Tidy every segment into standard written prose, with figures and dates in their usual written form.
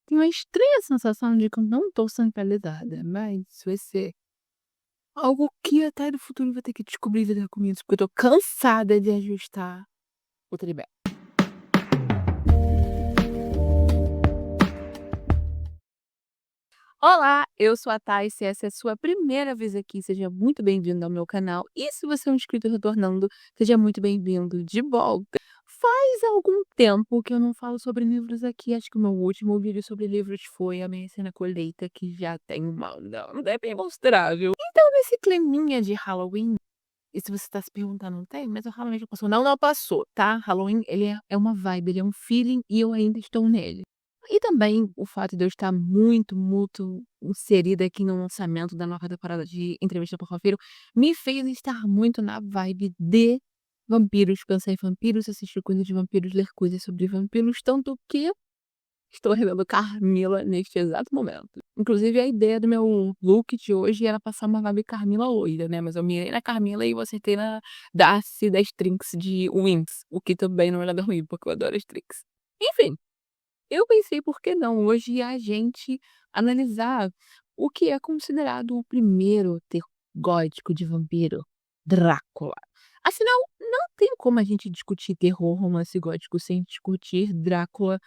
Tenho uma estranha sensação de que eu não estou sendo realizada, mas isso vai ser algo que até no futuro eu vou ter que descobrir e lidar com isso, porque eu tô cansada de ajustar o tripé. Olá, eu sou a Thay, se essa é a sua primeira vez aqui, seja muito bem-vindo ao meu canal. E se você é um inscrito retornando, seja muito bem-vindo de volta. Faz algum tempo que eu não falo sobre livros aqui, acho que o meu último vídeo sobre livros foi A Minha Cena Colheita, que já tem não é bem mostrável. Então, nesse climinha de Halloween, e se você tá se perguntando, tem, mas o Halloween já passou. Não, não passou, tá? Halloween, ele é uma vibe, ele é um feeling e eu ainda estou nele. E também o fato de eu estar muito inserida aqui no lançamento da nova temporada de Entrevista com o Vampiro me fez estar muito na vibe de vampiros, pensar em vampiros, assistir coisas de vampiros, ler coisas sobre vampiros, tanto que estou relendo Carmila neste exato momento. Inclusive, a ideia do meu look de hoje era passar uma vibe Carmila loira, né? Mas eu mirei na Carmila e eu acertei na Darcy das Trinks de Winx, o que também não é nada ruim, porque eu adoro as Trinks. Enfim, eu pensei, por que não hoje a gente analisar o que é considerado o primeiro terror gótico de vampiro, Drácula. Afinal, não tem como a gente discutir terror romance gótico sem discutir Drácula,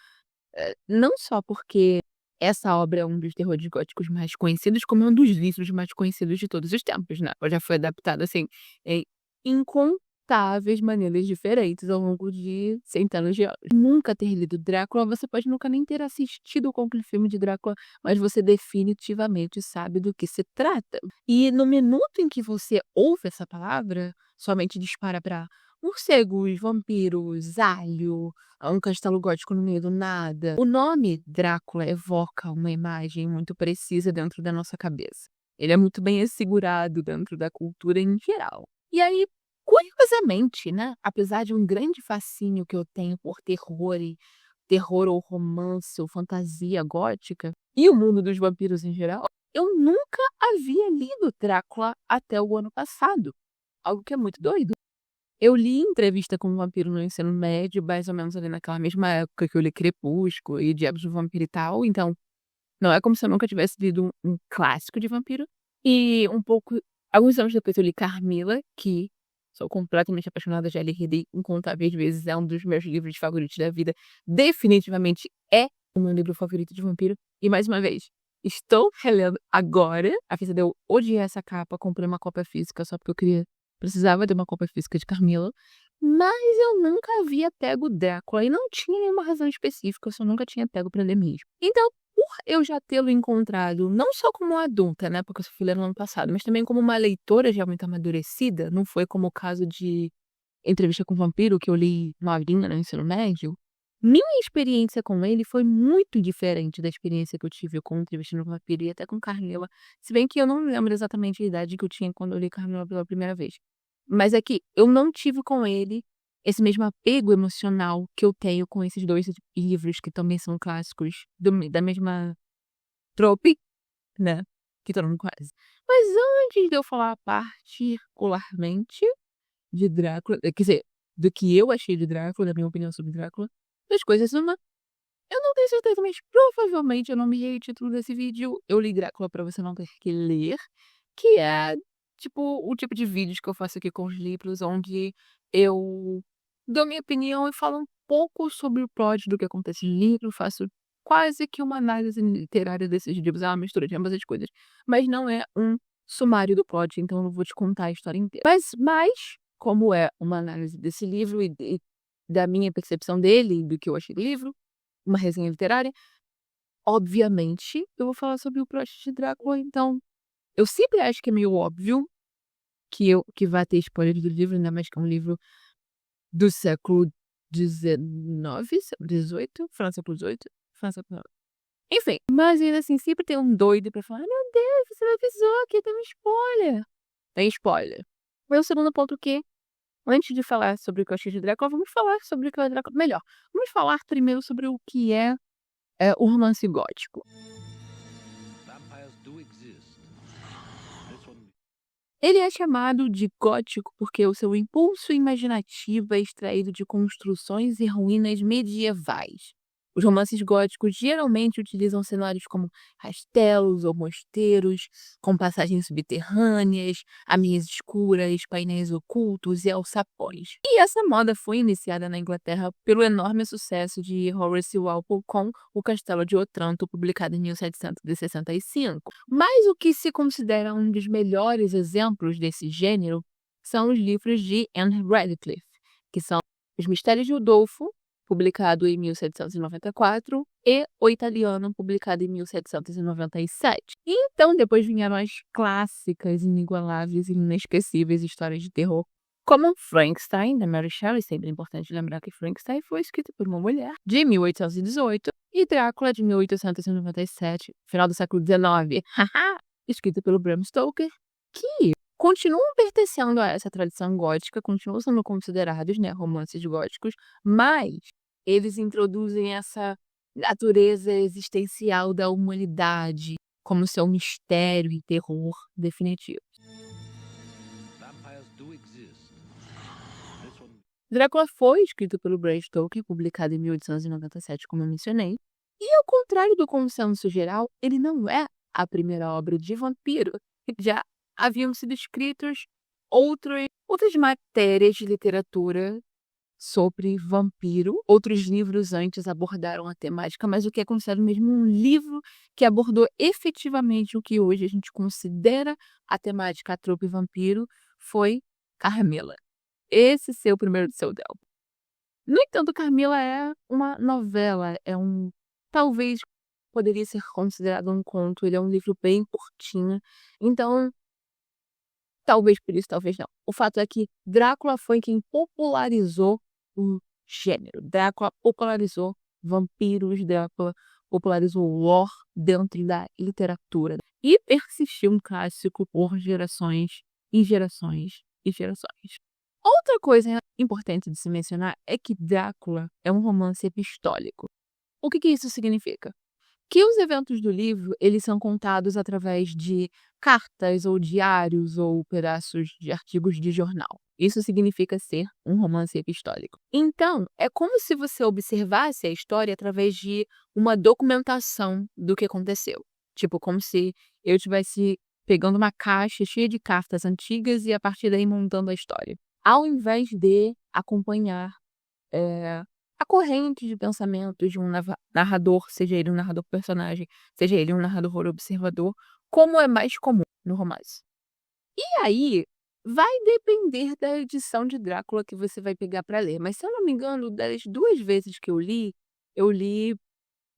não só porque essa obra é um dos terrores góticos mais conhecidos, como é um dos livros mais conhecidos de todos os tempos, né. Ela já foi adaptada, assim, em incontáveis maneiras diferentes ao longo de centenas de anos. Nunca ter lido Drácula, você pode nunca nem ter assistido qualquer filme de Drácula, mas você definitivamente sabe do que se trata. E no minuto em que você ouve essa palavra, sua mente dispara para morcegos, vampiros, alho, um castelo gótico no meio do nada. O nome Drácula evoca uma imagem muito precisa dentro da nossa cabeça. Ele é muito bem assegurado dentro da cultura em geral. E aí, curiosamente, né, apesar de um grande fascínio que eu tenho por terror ou romance ou fantasia gótica, e o mundo dos vampiros em geral, eu nunca havia lido Drácula até o ano passado, algo que é muito doido. Eu li Entrevista com um Vampiro no ensino médio, mais ou menos ali naquela mesma época que eu li Crepúsculo e Diabos do Vampiro e tal, então não é como se eu nunca tivesse lido um clássico de vampiro. E alguns anos depois eu li Carmila, que sou completamente apaixonada, já li incontáveis vezes, é um dos meus livros favoritos da vida, definitivamente é o meu livro favorito de vampiro. E mais uma vez, estou relendo agora, apesar de eu odiar essa capa, comprei uma cópia física só porque precisava de uma cópia física de Carmila, mas eu nunca havia pego Drácula e não tinha nenhuma razão específica, eu só nunca tinha pego pra ler mesmo. Então, por eu já tê-lo encontrado, não só como adulta, né, porque eu só fui ler no ano passado, mas também como uma leitora já muito amadurecida, não foi como o caso de Entrevista com o Vampiro, que eu li novinha no ensino médio, minha experiência com ele foi muito diferente da experiência que eu tive com Entrevista com o Vampiro e até com Carmila, se bem que eu não lembro exatamente a idade que eu tinha quando eu li Carmila pela primeira vez. Mas é que eu não tive com ele esse mesmo apego emocional que eu tenho com esses 2 livros que também são clássicos da mesma trope, né, que todo mundo conhece. Mas antes de eu falar particularmente de Drácula, quer dizer, do que eu achei de Drácula, da minha opinião sobre Drácula, 2 coisas, uma, eu não tenho certeza, mas provavelmente eu nomeei o título desse vídeo "Eu li Drácula pra você não ter que ler", que é, tipo, o tipo de vídeos que eu faço aqui com os livros, onde eu dou minha opinião e falo um pouco sobre o plot do que acontece no livro, faço quase que uma análise literária desses livros, é uma mistura de ambas as coisas, mas não é um sumário do plot, então eu não vou te contar a história inteira. Mas como é uma análise desse livro e da minha percepção dele, do que eu achei do livro, uma resenha literária, obviamente eu vou falar sobre o plot de Drácula, então eu sempre acho que é meio óbvio que vai ter spoiler do livro, ainda mais que é um livro do século XIX, século XVIII, França século XVIII, França século XIX. Enfim, mas ainda assim sempre tem um doido pra falar: "Ai meu Deus, você não avisou que tem um spoiler". Tem spoiler. Meu segundo ponto que, antes de falar sobre o que eu achei de Drácula, vamos falar sobre o que é Drácula melhor, vamos falar primeiro sobre o que o romance gótico. Vampires do exist. This one. Ele é chamado de gótico porque o seu impulso imaginativo é extraído de construções e ruínas medievais. Os romances góticos geralmente utilizam cenários como castelos ou mosteiros, com passagens subterrâneas, amias escuras, painéis ocultos e alçapões. E essa moda foi iniciada na Inglaterra pelo enorme sucesso de Horace Walpole com O Castelo de Otranto, publicado em 1765. Mas o que se considera um dos melhores exemplos desse gênero são os livros de Anne Radcliffe, que são Os Mistérios de Udolfo, publicado em 1794, e O Italiano, publicado em 1797. E então, depois vieram as clássicas, inigualáveis e inesquecíveis histórias de terror, como Frankenstein, da Mary Shelley, sempre é importante lembrar que Frankenstein foi escrito por uma mulher, de 1818, e Drácula, de 1897, final do século XIX, escrito pelo Bram Stoker, que continuam pertencendo a essa tradição gótica, continuam sendo considerados, né, romances góticos, mas eles introduzem essa natureza existencial da humanidade como seu mistério e terror definitivo. Vampires do exist. This one Drácula foi escrito pelo Bram Stoker, publicado em 1897, como eu mencionei, e ao contrário do consenso geral, ele não é a primeira obra de vampiro. Já haviam sido escritas outras matérias de literatura sobre vampiro. Outros livros antes abordaram a temática, mas o que é considerado mesmo um livro que abordou efetivamente o que hoje a gente considera a temática, a trope vampiro, foi Carmila. Esse seu primeiro pseudônimo. No entanto, Carmila é uma novela, talvez poderia ser considerado um conto, ele é um livro bem curtinho, então talvez por isso, talvez não. O fato é que Drácula foi quem popularizou o gênero. Drácula popularizou vampiros, Drácula popularizou o lore dentro da literatura. E persistiu um clássico por gerações e gerações e gerações. Outra coisa importante de se mencionar é que Drácula é um romance epistólico. O que isso significa? Que os eventos do livro, eles são contados através de cartas ou diários ou pedaços de artigos de jornal. Isso significa ser um romance epistólico. Então, é como se você observasse a história através de uma documentação do que aconteceu. Tipo, como se eu estivesse pegando uma caixa cheia de cartas antigas e a partir daí montando a história. Ao invés de acompanhar a corrente de pensamentos de um narrador, seja ele um narrador personagem, seja ele um narrador observador, como é mais comum no romance. E aí, vai depender da edição de Drácula que você vai pegar para ler. Mas se eu não me engano, das 2 vezes que eu li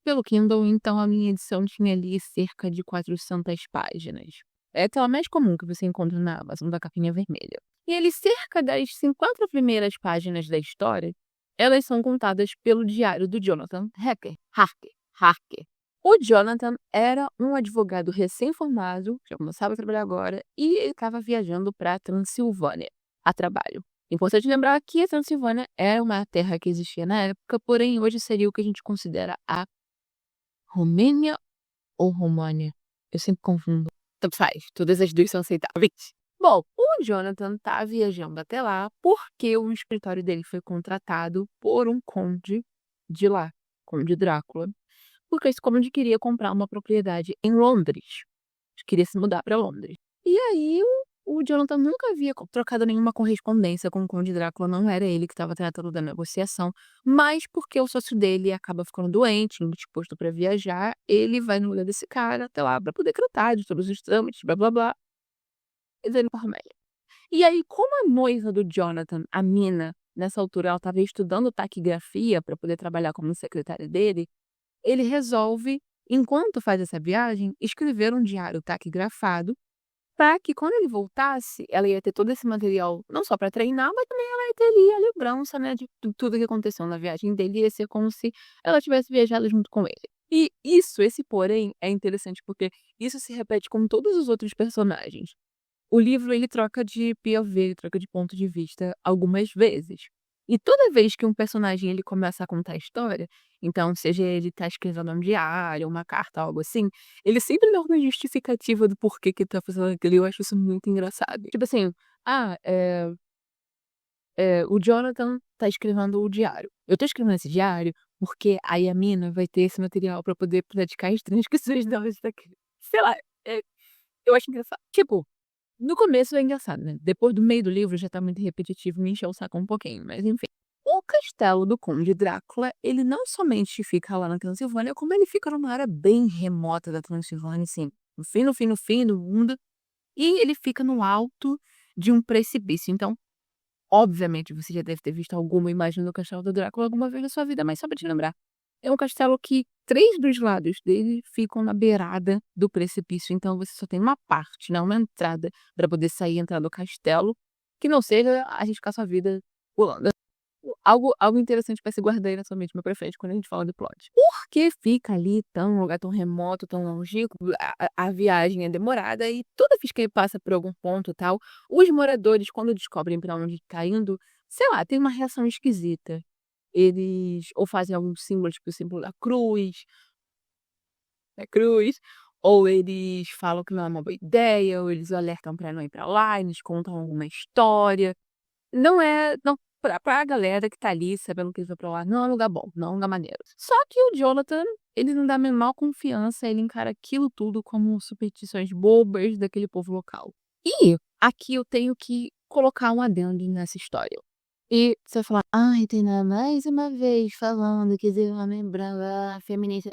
pelo Kindle, então a minha edição tinha ali cerca de 400 páginas. É aquela mais comum que você encontra na Amazon, da capinha vermelha. E ali, cerca das 50 primeiras páginas da história, elas são contadas pelo diário do Jonathan Harker. O Jonathan era um advogado recém-formado, já começava a trabalhar agora, e ele estava viajando para a Transilvânia a trabalho. Importante lembrar que a Transilvânia era uma terra que existia na época, porém hoje seria o que a gente considera a Romênia ou România. Eu sempre confundo. Tanto faz, todas as duas são aceitáveis. Bom, o Jonathan tá viajando até lá porque o escritório dele foi contratado por um conde de lá, Conde Drácula, porque esse conde queria comprar uma propriedade em Londres, queria se mudar para Londres. E aí o Jonathan nunca havia trocado nenhuma correspondência com o Conde Drácula, não era ele que estava tratando da negociação, mas porque o sócio dele acaba ficando doente, indisposto para viajar, ele vai no lugar desse cara até lá para poder tratar de todos os trâmites, blá blá blá. E aí, como a noiva do Jonathan, a Mina, nessa altura ela estava estudando taquigrafia para poder trabalhar como secretária dele, ele resolve, enquanto faz essa viagem, escrever um diário taquigrafado para que quando ele voltasse, ela ia ter todo esse material, não só para treinar, mas também ela ia ter ali a lembrança, né, de tudo que aconteceu na viagem dele, ia ser como se ela tivesse viajado junto com ele. E esse porém, é interessante porque isso se repete com todos os outros personagens. O livro, ele troca de POV, ele troca de ponto de vista algumas vezes. E toda vez que um personagem ele começa a contar a história, então seja ele tá escrevendo um diário, uma carta, algo assim, ele sempre dá uma justificativa do porquê que ele tá fazendo aquilo, e eu acho isso muito engraçado. Tipo assim, o Jonathan tá escrevendo o diário. Eu tô escrevendo esse diário porque aí a mina vai ter esse material pra poder praticar as transcrições dela sei lá, eh, eu acho engraçado. Tipo, no começo é engraçado, né, depois do meio do livro já tá muito repetitivo, me encheu o saco um pouquinho, mas enfim. O castelo do Conde Drácula, ele não somente fica lá na Transilvânia, como ele fica numa área bem remota da Transilvânia, assim, no fim do mundo, e ele fica no alto de um precipício. Então, obviamente, você já deve ter visto alguma imagem do castelo do Drácula alguma vez na sua vida, mas só pra te lembrar, é um castelo que 3 dos lados dele ficam na beirada do precipício, então você só tem uma parte, né, uma entrada pra poder sair e entrar do castelo, que não seja arriscar sua vida pulando. Algo interessante pra se guardar aí na sua mente, mais pra frente, quando a gente fala do plot. Por que fica ali tão um lugar tão remoto, tão longínquo, a viagem é demorada e toda vez que ele passa por algum ponto, e tal, os moradores, quando descobrem pra onde tá indo, sei lá, tem uma reação esquisita. Eles ou fazem algum símbolo, tipo o símbolo da cruz, ou eles falam que não é uma boa ideia, ou eles alertam pra não ir pra lá, eles contam alguma história. Não, pra galera que tá ali sabendo que eles vão pra lá, não é um lugar bom, não é um lugar maneiro. Só que o Jonathan, ele não dá a menor confiança, ele encara aquilo tudo como superstições bobas daquele povo local. E aqui eu tenho que colocar um adendo nessa história. E você vai falar: "Ai, Tainá, mais uma vez falando que esse homem branco, feminista".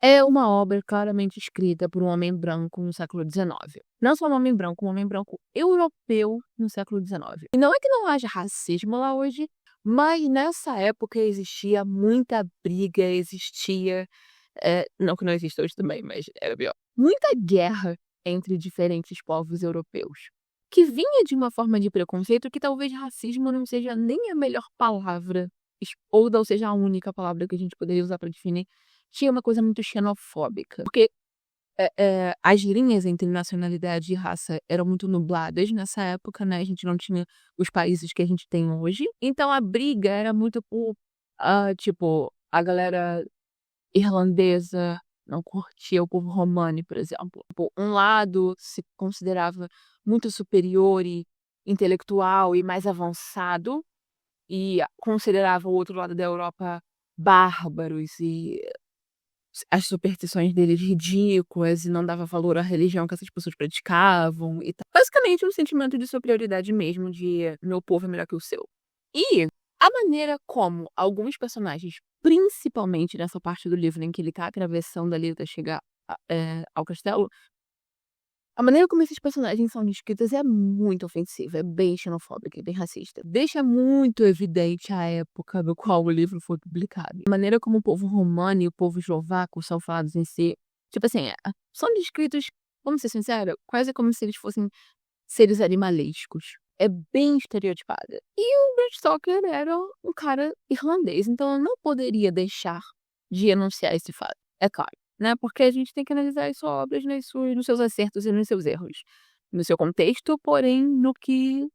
É uma obra claramente escrita por um homem branco no século XIX. Não só um homem branco europeu no século XIX. E não é que não haja racismo lá hoje, mas nessa época existia muita briga, existia, não que não exista hoje também, mas era pior, muita guerra entre diferentes povos europeus, que vinha de uma forma de preconceito que talvez racismo não seja nem a melhor palavra, ou não seja a única palavra que a gente poderia usar para definir. Tinha uma coisa muito xenofóbica, porque, as linhas entre nacionalidade e raça eram muito nubladas nessa época, né, a gente não tinha os países que a gente tem hoje, então a briga era muito por, tipo, a galera irlandesa não curtia o povo romani, por exemplo. Tipo, um lado se considerava muito superior e intelectual e mais avançado, e considerava o outro lado da Europa bárbaros e as superstições deles ridículas e não dava valor à religião que essas pessoas praticavam e tal. Basicamente um sentimento de superioridade mesmo, de meu povo é melhor que o seu. E a maneira como alguns personagens, principalmente nessa parte do livro em que ele tá atravessando ali até chegar ao castelo, a maneira como esses personagens são descritos é muito ofensiva, é bem xenofóbica e bem racista. Deixa muito evidente a época no qual o livro foi publicado. A maneira como o povo romano e o povo eslovaco são falados em si, tipo assim, são descritos, vamos ser sinceros, quase como se eles fossem seres animalescos. É bem estereotipada. E o Bram Stoker era um cara irlandês, então eu não poderia deixar de enunciar esse fato. É claro, né, porque a gente tem que analisar as suas obras nos seus acertos e nos seus erros. No seu contexto, porém no que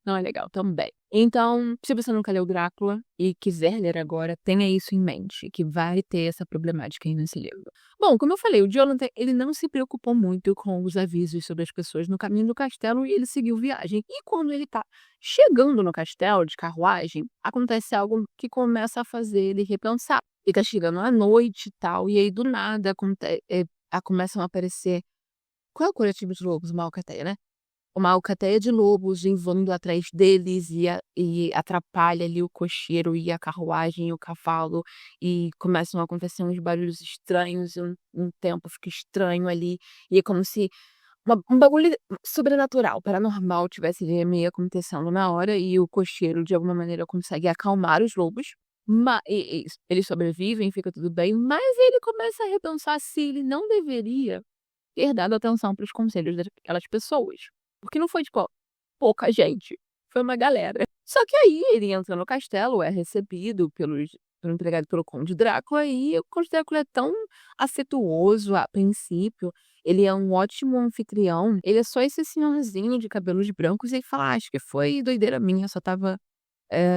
não é legal também. Então, se você nunca leu Drácula e quiser ler agora, tenha isso em mente, que vai ter essa problemática aí nesse livro. Bom, como eu falei, o Jonathan, ele não se preocupou muito com os avisos sobre as pessoas no caminho do castelo e ele seguiu viagem. E quando ele tá chegando no castelo de carruagem, acontece algo que começa a fazer ele repensar. Ele tá chegando à noite e tal, e aí do nada começam a aparecer. Qual é o coletivo dos lobos? Uma alcateia, né? Uma alcateia de lobos voando atrás deles e atrapalha ali o cocheiro e a carruagem e o cavalo, e começam a acontecer uns barulhos estranhos e um tempo fica estranho ali, e é como se um bagulho sobrenatural, paranormal tivesse ali meio acontecendo na hora, e o cocheiro de alguma maneira consegue acalmar os lobos, eles sobrevivem, fica tudo bem, mas ele começa a repensar se ele não deveria ter dado atenção para os conselhos daquelas pessoas. Porque não foi, tipo, pouca gente, foi uma galera. Só que aí ele entra no castelo, é recebido pelo empregado pelo Conde Drácula, e o Conde Drácula é tão afetuoso a princípio, ele é um ótimo anfitrião, ele é só esse senhorzinho de cabelos brancos, e ele fala: "Acho que foi doideira minha, só estava,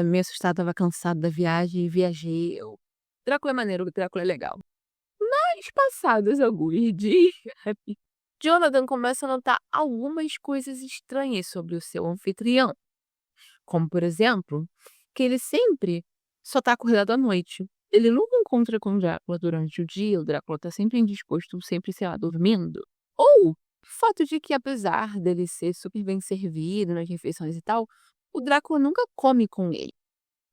meio assustado, estava cansado da viagem e viajei, Drácula é maneiro, Drácula é legal". Mas passados alguns dias, Jonathan começa a notar algumas coisas estranhas sobre o seu anfitrião, como por exemplo, que ele sempre só tá acordado à noite. ele nunca encontra com o Drácula durante o dia, o Drácula tá sempre indisposto, sempre, sei lá, dormindo. Ou o fato de que, apesar dele ser super bem servido nas refeições e tal, o Drácula nunca come com ele.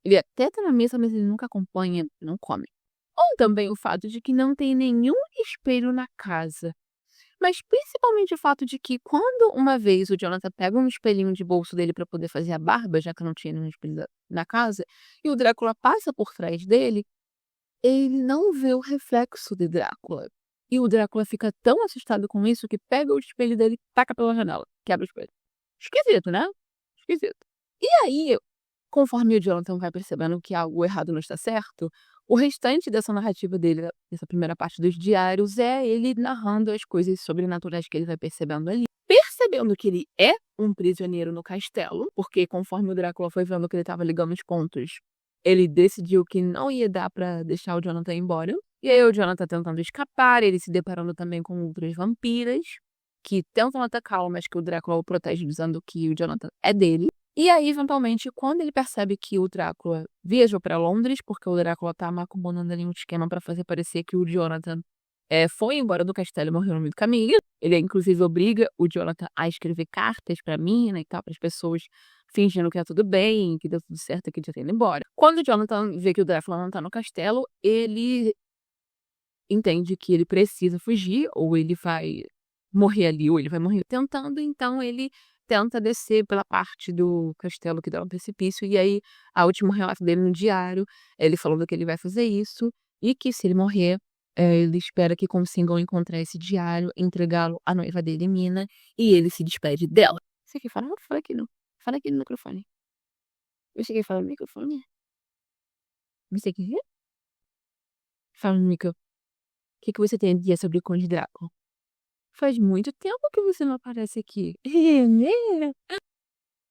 Ele até tá na mesa, mas ele nunca acompanha, não come. Ou também o fato de que não tem nenhum espelho na casa. Mas principalmente o fato de que quando uma vez o Jonathan pega um espelhinho de bolso dele pra poder fazer a barba, já que não tinha nenhum espelho na casa, e o Drácula passa por trás dele, ele não vê o reflexo de Drácula. E o Drácula fica tão assustado com isso que pega o espelho dele e taca pela janela, quebra o espelho. Esquisito, né? Esquisito. E aí, conforme o Jonathan vai percebendo que algo errado não está certo, o restante dessa narrativa dele, dessa primeira parte dos diários, é ele narrando as coisas sobrenaturais que ele vai percebendo ali. Percebendo que ele é um prisioneiro no castelo, porque conforme o Drácula foi vendo que ele estava ligando os pontos, ele decidiu que não ia dar pra deixar o Jonathan ir embora. E aí o Jonathan tentando escapar, ele se deparando também com outras vampiras, que tentam atacá-lo, mas que o Drácula o protege dizendo que o Jonathan é dele. E aí, eventualmente, quando ele percebe que o Drácula viajou pra Londres, porque o Drácula tá macumando ali um esquema pra fazer parecer que o Jonathan foi embora do castelo e morreu no meio do caminho. Ele, inclusive, obriga o Jonathan a escrever cartas pra mina e tal, pras pessoas fingindo que tá tudo bem, que deu tudo certo e que ele já tá indo embora. Quando o Jonathan vê que o Drácula não tá no castelo, ele entende que ele precisa fugir, ou ele vai morrer ali, ou ele vai morrer tentando, então ele tenta descer pela parte do castelo que dá um precipício, e aí a último relato dele no diário, ele falando que ele vai fazer isso, e que se ele morrer, ele espera que consigam encontrar esse diário, entregá-lo à noiva dele, Mina, e ele se despede dela. Você quer falar? Fala aqui, não. Fala aqui no microfone. Você quer falar no microfone? Você quer? Fala no microfone. O que você tem a dizer sobre o Conde Drácula? Faz muito tempo que você não aparece aqui.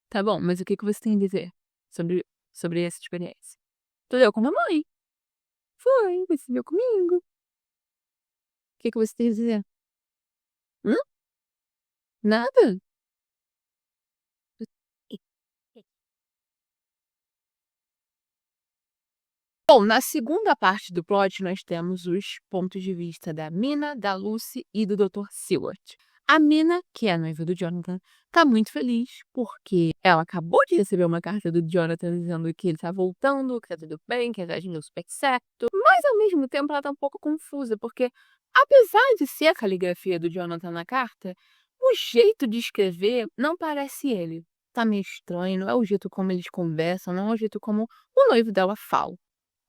Tá bom, mas o que você tem a dizer sobre essa experiência? Tu deu com a mamãe. Foi, você deu comigo. O que você tem a dizer? Hum? Nada? Bom, na segunda parte do plot, nós temos os pontos de vista da Mina, da Lucy e do Dr. Seward. A Mina, que é a noiva do Jonathan, tá muito feliz porque ela acabou de receber uma carta do Jonathan dizendo que ele tá voltando, que tá tudo bem, que a viagem deu super certo. Mas, ao mesmo tempo, ela tá um pouco confusa porque, apesar de ser a caligrafia do Jonathan na carta, o jeito de escrever não parece ele. Tá meio estranho, não é o jeito como eles conversam, não é o jeito como o noivo dela fala.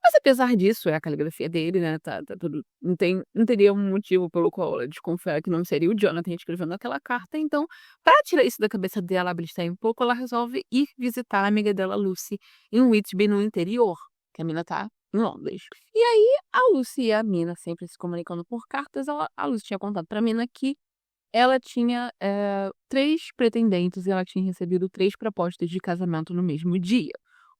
Mas apesar disso, é a caligrafia dele, né, tá tudo não teria um motivo pelo qual ela desconfiar que não seria o Jonathan escrevendo aquela carta, então, pra tirar isso da cabeça dela, abstrair um pouco, ela resolve ir visitar a amiga dela, Lucy, em Whitby, no interior, que a mina tá em Londres. E aí, a Lucy e a mina sempre se comunicando por cartas, a Lucy tinha contado pra mina que ela tinha 3 pretendentes e ela tinha recebido 3 propostas de casamento no mesmo dia.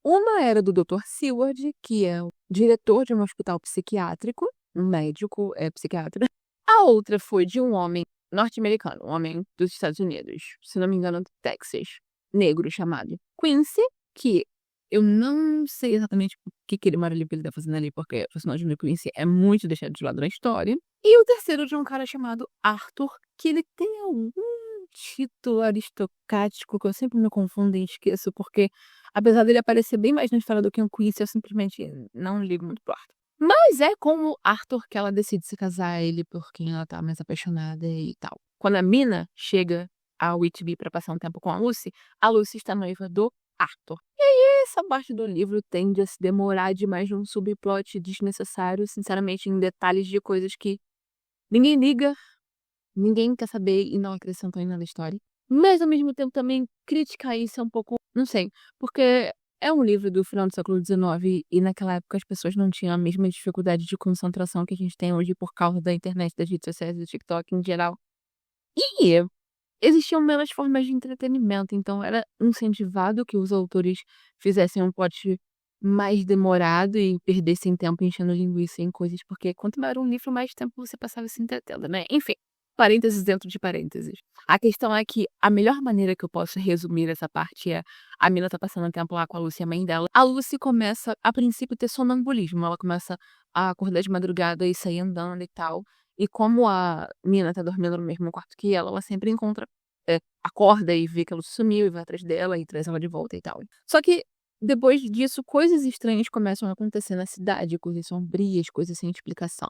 Uma era do Dr. Seward, que é o diretor de um hospital psiquiátrico, um médico psiquiatra. A outra foi de um homem norte-americano, um homem dos Estados Unidos, se não me engano, do Texas, negro, chamado Quincy, que eu não sei exatamente o que aquele Marilupe ele tá fazendo ali, porque o personagem do Quincy é muito deixado de lado na história. E o terceiro de um cara chamado Arthur, que ele tem algum título aristocrático que eu sempre me confundo e esqueço, porque apesar dele aparecer bem mais na história do que o Quincy, eu simplesmente não ligo muito pro Arthur. Mas é com o Arthur que ela decide se casar, ele por quem ela tá mais apaixonada e tal. Quando a Mina chega a Whitby pra passar um tempo com a Lucy está noiva do Arthur. E aí, essa parte do livro tende a se demorar demais num subplot desnecessário, sinceramente, em detalhes de coisas que ninguém liga, ninguém quer saber e não acrescentam em nada na história. Mas, ao mesmo tempo, também criticar isso é um pouco, não sei, porque é um livro do final do século XIX e naquela época as pessoas não tinham a mesma dificuldade de concentração que a gente tem hoje por causa da internet, das redes sociais, do TikTok em geral. E existiam menos formas de entretenimento, então era incentivado que os autores fizessem um plot mais demorado e perdessem tempo enchendo linguiça em coisas, porque quanto maior um livro, mais tempo você passava se entretendo, né? Enfim, Parênteses dentro de parênteses. A questão é que a melhor maneira que eu posso resumir essa parte é: a mina tá passando um tempo lá com a Lucy, a mãe dela. A Lucy começa, a princípio, ter sonambulismo. Ela começa a acordar de madrugada e sair andando e tal. E como a mina tá dormindo no mesmo quarto que ela sempre encontra, acorda e vê que ela sumiu e vai atrás dela e traz ela de volta e tal. Só que depois disso, coisas estranhas começam a acontecer na cidade, coisas sombrias, coisas sem explicação.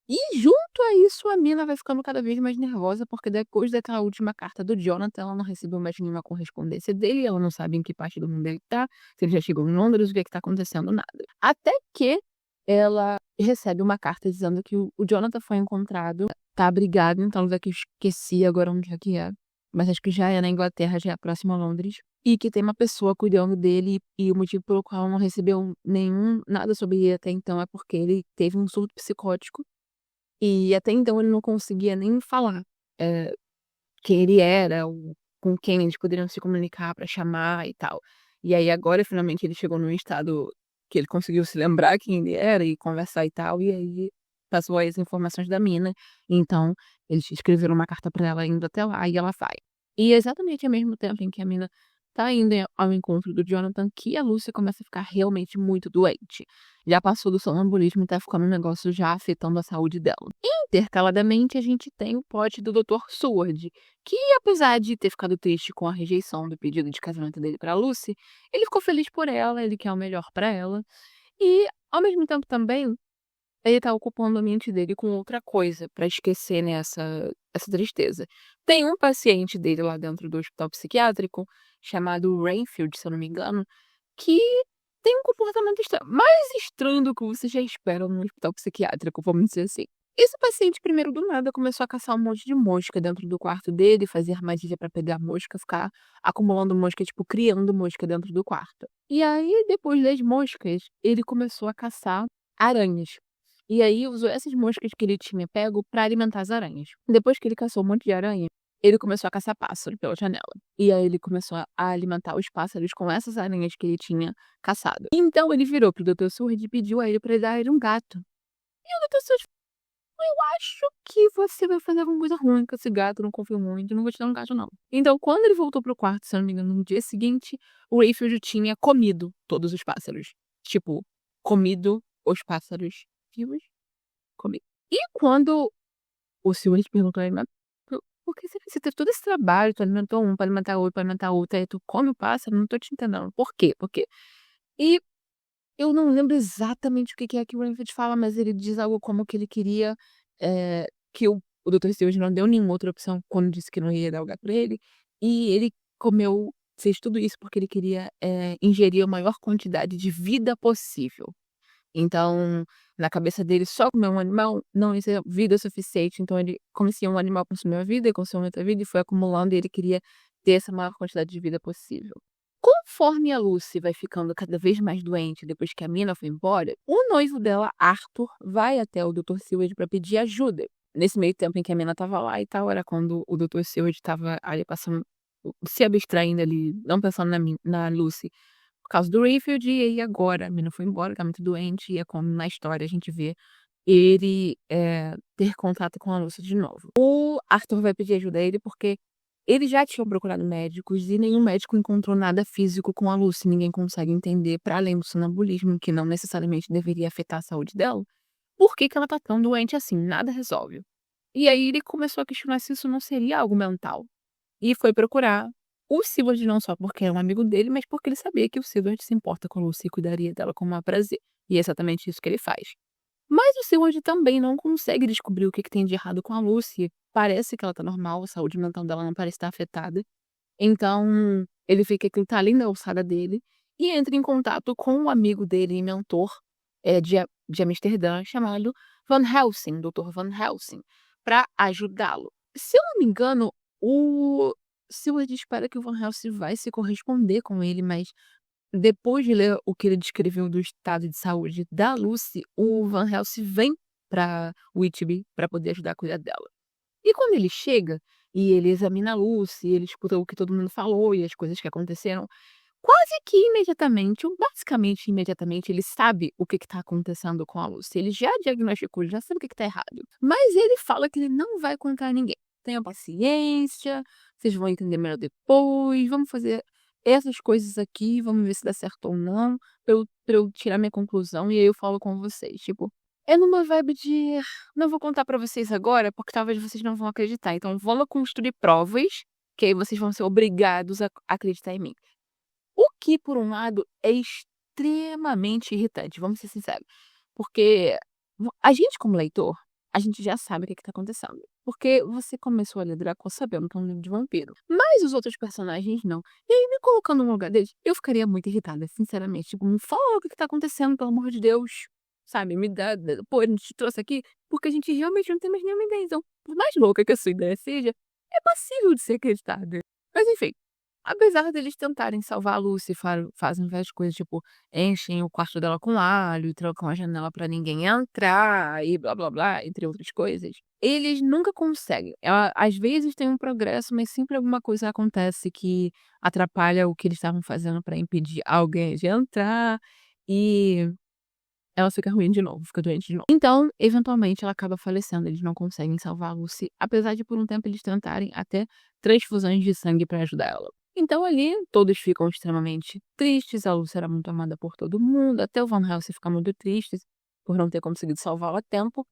E junto a isso, a mina vai ficando cada vez mais nervosa, porque depois daquela última carta do Jonathan, ela não recebeu mais nenhuma correspondência dele, ela não sabe em que parte do mundo ele tá, se ele já chegou em Londres, o que é que tá acontecendo, nada. Até que ela recebe uma carta dizendo que o Jonathan foi encontrado, tá abrigado em tal lugar que eu esqueci agora onde é que é, mas acho que já é na Inglaterra, já é próximo a Londres, e que tem uma pessoa cuidando dele, e o motivo pelo qual não recebeu nada sobre ele até então é porque ele teve um surto psicótico. E até então ele não conseguia nem falar, quem ele era, ou com quem eles poderiam se comunicar pra chamar e tal. E aí agora finalmente ele chegou num estado que ele conseguiu se lembrar quem ele era e conversar e tal, e aí passou as informações da mina, então eles escreveram uma carta pra ela indo até lá e ela vai. E exatamente ao mesmo tempo em que a mina tá indo ao encontro do Jonathan, que a Lucy começa a ficar realmente muito doente. Já passou do sonambulismo e tá ficando um negócio já afetando a saúde dela. Intercaladamente, a gente tem o plot do Dr. Seward, que apesar de ter ficado triste com a rejeição do pedido de casamento dele pra Lucy, ele ficou feliz por ela, ele quer o melhor pra ela. E, ao mesmo tempo também, ele tá ocupando a mente dele com outra coisa, pra esquecer, né, essa tristeza. Tem um paciente dele lá dentro do hospital psiquiátrico, chamado Rainfield, se eu não me engano, que tem um comportamento estranho, mais estranho do que você já espera num hospital psiquiátrico, vamos dizer assim. Esse paciente, primeiro do nada, começou a caçar um monte de mosca dentro do quarto dele, fazer armadilha pra pegar mosca, ficar acumulando mosca, tipo, criando mosca dentro do quarto. E aí, depois das moscas, ele começou a caçar aranhas. E aí usou essas moscas que ele tinha pego pra alimentar as aranhas. Depois que ele caçou um monte de aranha, ele começou a caçar pássaro pela janela. E aí ele começou a alimentar os pássaros com essas aranhas que ele tinha caçado. Então ele virou pro Dr. Seward e pediu a ele pra ele dar a ele um gato. E o Dr. Seward falou: eu acho que você vai fazer alguma coisa ruim com esse gato, não confio muito, não vou te dar um gato não. Então quando ele voltou pro quarto, se eu não me engano, no dia seguinte, o Rayfield tinha comido todos os pássaros. Tipo, comido os pássaros vivos. Comido. E quando o Seward perguntou a ele: por que você teve todo esse trabalho, tu alimentou um, pra alimentar outro, aí tu come o pássaro? Não tô te entendendo. Por quê? Por quê? E eu não lembro exatamente o que é que o Rainfield fala, mas ele diz algo como que ele queria, que o Dr. Seward não deu nenhuma outra opção quando disse que não ia dar o gato pra ele, e ele fez tudo isso porque ele queria, ingerir a maior quantidade de vida possível. Então, na cabeça dele, só comer um animal não ia ser vida suficiente. Então, ele, como se um animal consumiu a vida, e consumiu outra vida, e foi acumulando, e ele queria ter essa maior quantidade de vida possível. Conforme a Lucy vai ficando cada vez mais doente depois que a mina foi embora, o noivo dela, Arthur, vai até o Dr. Seward para pedir ajuda. Nesse meio tempo em que a mina tava lá e tal, era quando o Dr. Seward tava ali passando, se abstraindo ali, não pensando na Lucy, por causa do Rayfield, e aí agora a mina foi embora, tá muito doente, e é como na história a gente vê ele ter contato com a Lucy de novo. O Arthur vai pedir ajuda a ele porque eles já tinham procurado médicos e nenhum médico encontrou nada físico com a Lucy. Ninguém consegue entender, para além do sonambulismo, que não necessariamente deveria afetar a saúde dela, por que ela tá tão doente assim? Nada resolve. E aí ele começou a questionar se isso não seria algo mental. E foi procurar o Seward, não só porque era um amigo dele, mas porque ele sabia que o Seward se importa com a Lucy e cuidaria dela com o maior prazer. E é exatamente isso que ele faz. Mas o Seward também não consegue descobrir o que tem de errado com a Lucy. Parece que ela tá normal, a saúde mental dela não parece estar afetada. Então, ele fica que ele tá ali na alçada dele e entra em contato com um amigo dele e mentor de Amsterdã, chamado Van Helsing, Dr. Van Helsing, para ajudá-lo. Se eu não me engano, o Seward espera que o Van Helsing vai se corresponder com ele, mas depois de ler o que ele descreveu do estado de saúde da Lucy, o Van Helsing vem para Whitby para poder ajudar a cuidar dela. E quando ele chega e ele examina a Lucy, ele escuta o que todo mundo falou e as coisas que aconteceram, quase que imediatamente, ou basicamente imediatamente, ele sabe o que está acontecendo com a Lucy. Ele já diagnosticou, ele já sabe o que está errado. Mas ele fala que ele não vai contar a ninguém. tenham paciência, vocês vão entender melhor depois, vamos fazer essas coisas aqui, vamos ver se dá certo ou não, pra eu tirar minha conclusão e aí eu falo com vocês. Tipo, é numa vibe de não vou contar pra vocês agora, porque talvez vocês não vão acreditar. Então vamos construir provas, que aí vocês vão ser obrigados a acreditar em mim. O que, por um lado, é extremamente irritante, vamos ser sinceros. Porque a gente, como leitor, a gente já sabe o que está acontecendo. Porque você começou a ler Drácula sabendo que é um livro de vampiro. Mas os outros personagens não. E aí, me colocando no lugar deles, eu ficaria muito irritada, sinceramente. Tipo, me fala o que está acontecendo, pelo amor de Deus. Sabe, me dá. Pô, a gente te trouxe aqui porque a gente realmente não tem mais nenhuma ideia. Então, por mais louca que a sua ideia seja, é passível de ser acreditada. Mas enfim. Apesar deles tentarem salvar a Lucy, fazem várias coisas, tipo, enchem o quarto dela com alho e trancam a janela pra ninguém entrar e blá blá blá, entre outras coisas. Eles nunca conseguem. Às vezes tem um progresso, mas sempre alguma coisa acontece que atrapalha o que eles estavam fazendo pra impedir alguém de entrar e ela fica ruim de novo, fica doente de novo. Então, eventualmente, ela acaba falecendo. Eles não conseguem salvar a Lucy, apesar de por um tempo eles tentarem até transfusões de sangue pra ajudar ela. Então ali, todos ficam extremamente tristes, a Lucy era muito amada por todo mundo, até o Van Helsing fica muito triste por não ter conseguido salvá-la a tempo,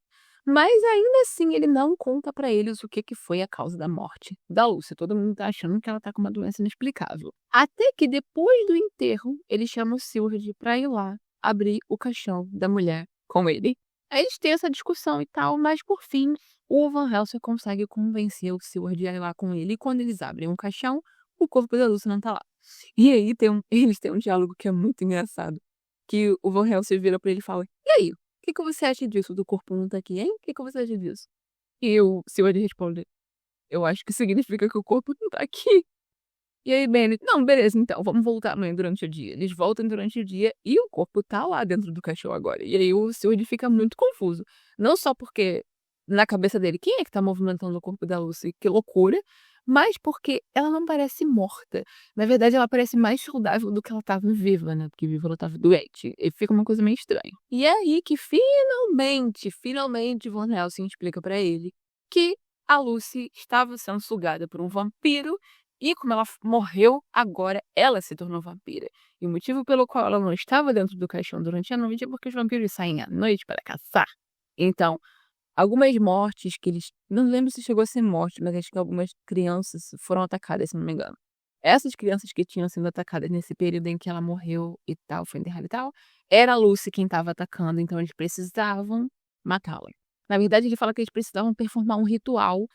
mas ainda assim ele não conta pra eles o que foi a causa da morte da Lucy. Todo mundo tá achando que ela tá com uma doença inexplicável. Até que depois do enterro, ele chama o Silvard pra ir lá abrir o caixão da mulher com ele. Aí eles têm essa discussão e tal, mas por fim, o Van Helsing consegue convencer o Silvard a ir lá com ele, e quando eles abrem o caixão, o corpo da Lucy não tá lá. E aí eles têm um diálogo que é muito engraçado, que o Van Helsing vira pra ele e fala: "E aí, o que você acha disso do corpo não tá aqui, hein? O que você acha disso?" E o Silvard responde: "Eu acho que significa que o corpo não tá aqui." E aí Bennet: "Não, beleza então, vamos voltar amanhã durante o dia." Eles voltam durante o dia e o corpo tá lá dentro do caixão agora. E aí o Silvard fica muito confuso. Não só porque, na cabeça dele, quem é que tá movimentando o corpo da Lucy? Que loucura. Mas porque ela não parece morta. Na verdade, ela parece mais saudável do que ela estava viva, né, porque viva ela estava doente. E fica uma coisa meio estranha. E é aí que finalmente Van Helsing explica pra ele que a Lucy estava sendo sugada por um vampiro e como ela morreu, agora ela se tornou vampira. E o motivo pelo qual ela não estava dentro do caixão durante a noite é porque os vampiros saem à noite para caçar. Então, algumas mortes que eles não lembro se chegou a ser morte, mas acho que algumas crianças foram atacadas, se não me engano. Essas crianças que tinham sido atacadas nesse período em que ela morreu e tal, foi enterrada e tal, era a Lucy quem estava atacando, então eles precisavam matá-la. Na verdade, ele fala que eles precisavam performar um ritual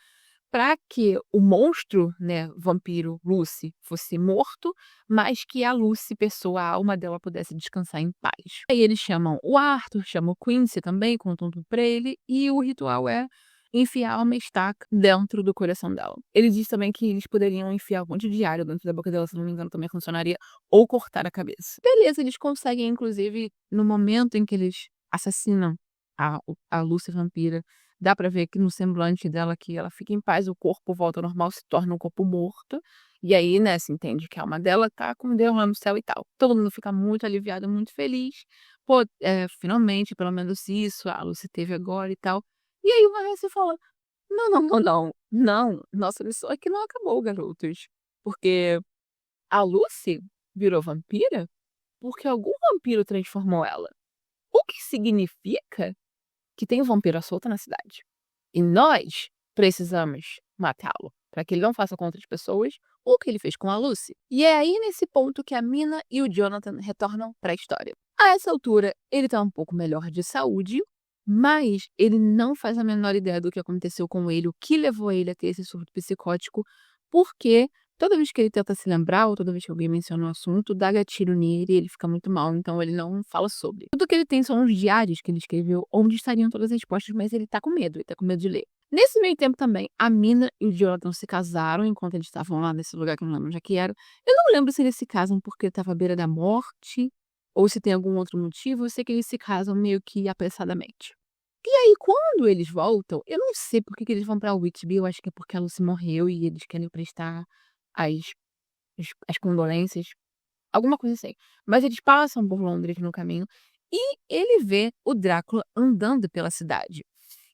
para que o monstro, né, vampiro Lucy, fosse morto, mas que a Lucy, pessoa, a alma dela, pudesse descansar em paz. Aí eles chamam o Arthur, chamam o Quincy também, contam tudo pra ele, e o ritual é enfiar uma estaca dentro do coração dela. Ele diz também que eles poderiam enfiar um monte de alho dentro da boca dela, se não me engano, também funcionaria, ou cortar a cabeça. Beleza, eles conseguem, inclusive, no momento em que eles assassinam a Lucy vampira, dá pra ver que no semblante dela que ela fica em paz, o corpo volta ao normal, se torna um corpo morto. E aí, né, se entende que a alma dela tá com Deus lá no céu e tal. Todo mundo fica muito aliviado, muito feliz. Pô, finalmente, pelo menos isso, a Lucy teve agora e tal. E aí o Vanessa fala: "Não, não, não, não. Não, nossa missão aqui não acabou, garotos. Porque a Lucy virou vampira porque algum vampiro transformou ela. O que significa que tem um vampiro à solta na cidade. E nós precisamos matá-lo, para que ele não faça com outras pessoas o que ele fez com a Lucy." E é aí nesse ponto que a Mina e o Jonathan retornam para a história. A essa altura, ele tá um pouco melhor de saúde, mas ele não faz a menor ideia do que aconteceu com ele, o que levou ele a ter esse surto psicótico, porque toda vez que ele tenta se lembrar, ou toda vez que alguém menciona o assunto, dá gatilho nele e ele fica muito mal, então ele não fala sobre. Tudo que ele tem são os diários que ele escreveu, onde estariam todas as respostas, mas ele tá com medo, ele tá com medo de ler. Nesse meio tempo também, a Mina e o Jonathan se casaram enquanto eles estavam lá nesse lugar que eu não lembro onde é que era. Eu não lembro se eles se casam porque estava à beira da morte, ou se tem algum outro motivo, eu sei que eles se casam meio que apressadamente. E aí, quando eles voltam, eu não sei por que eles vão pra Whitby, eu acho que é porque a Lucy morreu e eles querem prestar as as condolências, alguma coisa assim. Mas eles passam por Londres no caminho e ele vê o Drácula andando pela cidade.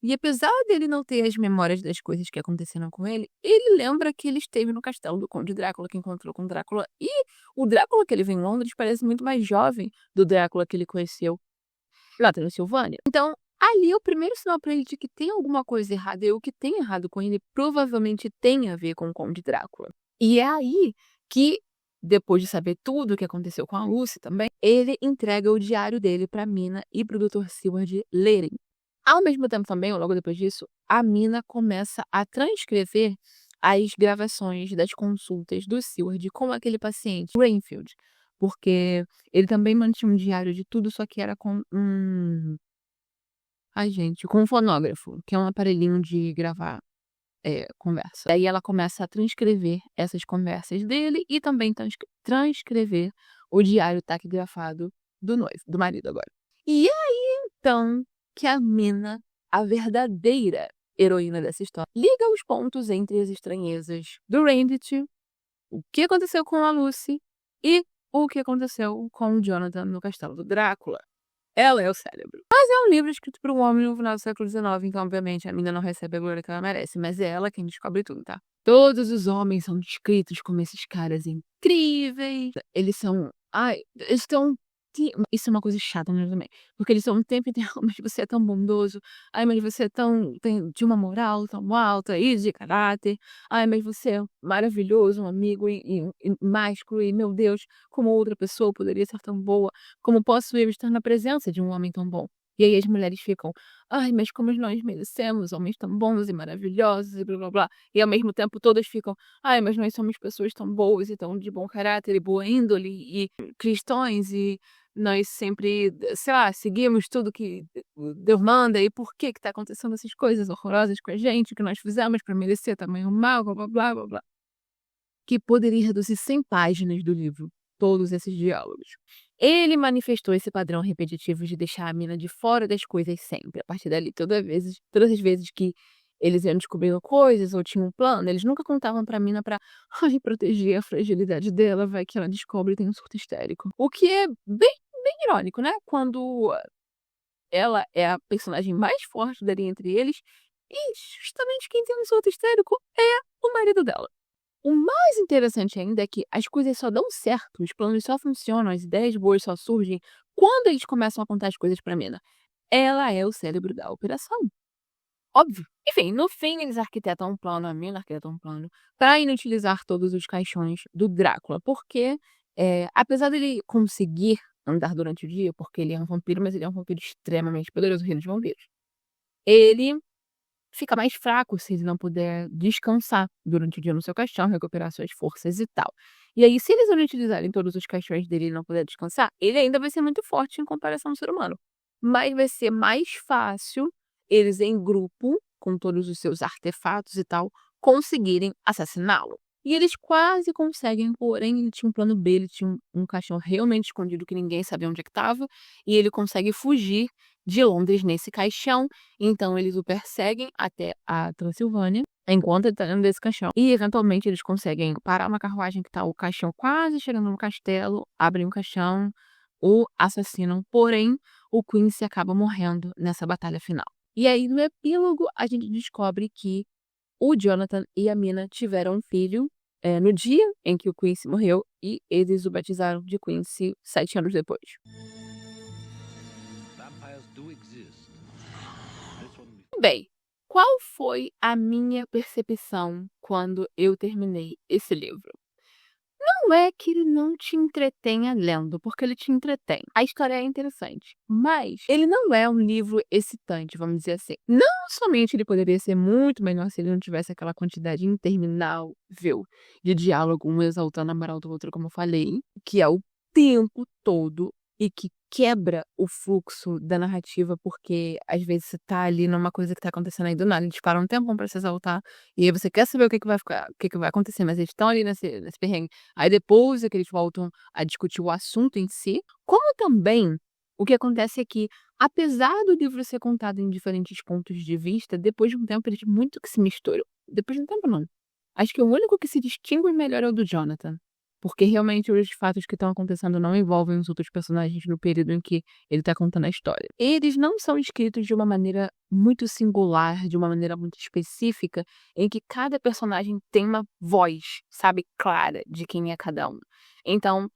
E apesar dele não ter as memórias das coisas que aconteceram com ele lembra que ele esteve no castelo do Conde Drácula, que encontrou com Drácula. E o Drácula que ele vê em Londres parece muito mais jovem do Drácula que ele conheceu lá na Transilvânia. Então, ali é o primeiro sinal para ele de que tem alguma coisa errada. E o que tem errado com ele provavelmente tem a ver com o Conde Drácula. E é aí que, depois de saber tudo o que aconteceu com a Lucy também, ele entrega o diário dele para Mina e para o Dr. Seward lerem. Ao mesmo tempo também, ou logo depois disso, a Mina começa a transcrever as gravações das consultas do Seward com aquele paciente, Rainfield, porque ele também mantinha um diário de tudo, só que era com com um fonógrafo, que é um aparelhinho de gravar conversa. Daí ela começa a transcrever essas conversas dele e também transcrever o diário taquigrafado do noivo, do marido agora. E aí, então, que a Mina, a verdadeira heroína dessa história, liga os pontos entre as estranhezas do Randy, o que aconteceu com a Lucy e o que aconteceu com o Jonathan no castelo do Drácula. Ela é o cérebro. Mas é um livro escrito por um homem no final do século XIX, então, obviamente, a Mina não recebe a glória que ela merece, mas é ela quem descobre tudo, tá? Todos os homens são descritos como esses caras incríveis. Eles são. Eles estão. Isso é uma coisa chata, né, também. Porque eles são o tempo inteiro, mas você é tão bondoso. Ai, mas você é tem de uma moral tão alta e de caráter. Ai, mas você é maravilhoso, um amigo e másculo. E, meu Deus, como outra pessoa poderia ser tão boa? Como posso eu estar na presença de um homem tão bom? E aí as mulheres ficam, ai, mas como nós merecemos homens tão bons e maravilhosos e blá blá blá. E ao mesmo tempo todas ficam, ai, mas nós somos pessoas tão boas e tão de bom caráter e boa índole e cristãos e nós sempre, sei lá, seguimos tudo que Deus manda e por que tá acontecendo essas coisas horrorosas com a gente, que nós fizemos para merecer tamanho mal, blá blá blá blá blá. Que poderia reduzir 100 páginas do livro, todos esses diálogos. Ele manifestou esse padrão repetitivo de deixar a Mina de fora das coisas sempre. A partir dali, todas as vezes que eles iam descobrindo coisas ou tinham um plano, eles nunca contavam pra Mina pra proteger a fragilidade dela, vai que ela descobre e tem um surto histérico. O que é bem irônico, né? Quando ela é a personagem mais forte dali entre eles e justamente quem tem um surto histérico é o marido dela. O mais interessante ainda é que as coisas só dão certo, os planos só funcionam, as ideias boas só surgem quando eles começam a contar as coisas pra Mina. Ela é o cérebro da operação. Óbvio. Enfim, no fim eles arquitetam um plano, a Mina arquiteta um plano, pra inutilizar todos os caixões do Drácula, porque apesar dele conseguir andar durante o dia, porque ele é um vampiro, mas ele é um vampiro extremamente poderoso, reino de vampiros, ele fica mais fraco se ele não puder descansar durante o dia no seu caixão, recuperar suas forças e tal. E aí, se eles não utilizarem todos os caixões dele e ele não puder descansar, ele ainda vai ser muito forte em comparação ao ser humano. Mas vai ser mais fácil eles, em grupo, com todos os seus artefatos e tal, conseguirem assassiná-lo. E eles quase conseguem, porém, ele tinha um plano B, ele tinha um caixão realmente escondido que ninguém sabia onde é que estava, e ele consegue fugir de Londres nesse caixão. Então eles o perseguem até a Transilvânia, enquanto ele tá dentro desse caixão. E eventualmente eles conseguem parar uma carruagem que tá o caixão quase chegando no castelo, abrem o caixão, o assassinam, porém o Quincy acaba morrendo nessa batalha final. E aí no epílogo a gente descobre que o Jonathan e a Mina tiveram um filho no dia em que o Quincy morreu e eles o batizaram de Quincy 7 anos depois. Vampires do exist. This one Bem, qual foi a minha percepção quando eu terminei esse livro? Não é que ele não te entretenha lendo, porque ele te entretém. A história é interessante, mas ele não é um livro excitante, vamos dizer assim. Não somente ele poderia ser muito melhor se ele não tivesse aquela quantidade interminável de diálogo, um exaltando a moral do outro, como eu falei, que é o tempo todo e que quebra o fluxo da narrativa, porque às vezes você tá ali numa coisa que tá acontecendo aí do nada, eles param um tempão pra se exaltar, e aí você quer saber o que vai ficar, o que vai acontecer, mas eles estão ali nesse perrengue. Aí depois é que eles voltam a discutir o assunto em si. Como também o que acontece é que, apesar do livro ser contado em diferentes pontos de vista, depois de um tempo eles muito que se misturam. Depois de um tempo não. Acho que o único que se distingue melhor é o do Jonathan. porque realmente os fatos que estão acontecendo não envolvem os outros personagens no período em que ele está contando a história. Eles não são escritos de uma maneira muito singular, de uma maneira muito específica, em que cada personagem tem uma voz, sabe, clara de quem é cada um. Então,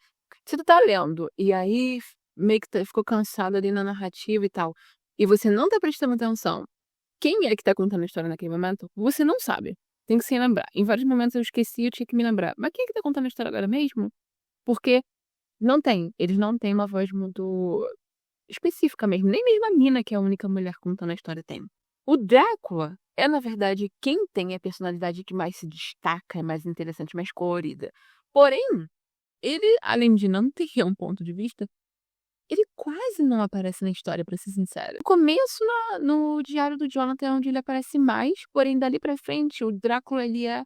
se tu tá lendo e aí meio que ficou cansado ali na narrativa e tal, e você não tá prestando atenção quem é que tá contando a história naquele momento, você não sabe. Tem que se lembrar. Em vários momentos eu esqueci, eu tinha que me lembrar. Mas quem é que tá contando a história agora mesmo? Porque não tem. Eles não têm uma voz muito específica mesmo. Nem mesmo a Mina, que é a única mulher contando a história, tem. O Drácula é, na verdade, quem tem a personalidade que mais se destaca, é mais interessante, mais colorida. Porém, ele, além de não ter um ponto de vista, ele quase não aparece na história, pra ser sincera. No começo, no Diário do Jonathan, é onde ele aparece mais, porém, dali pra frente, o Drácula, ele é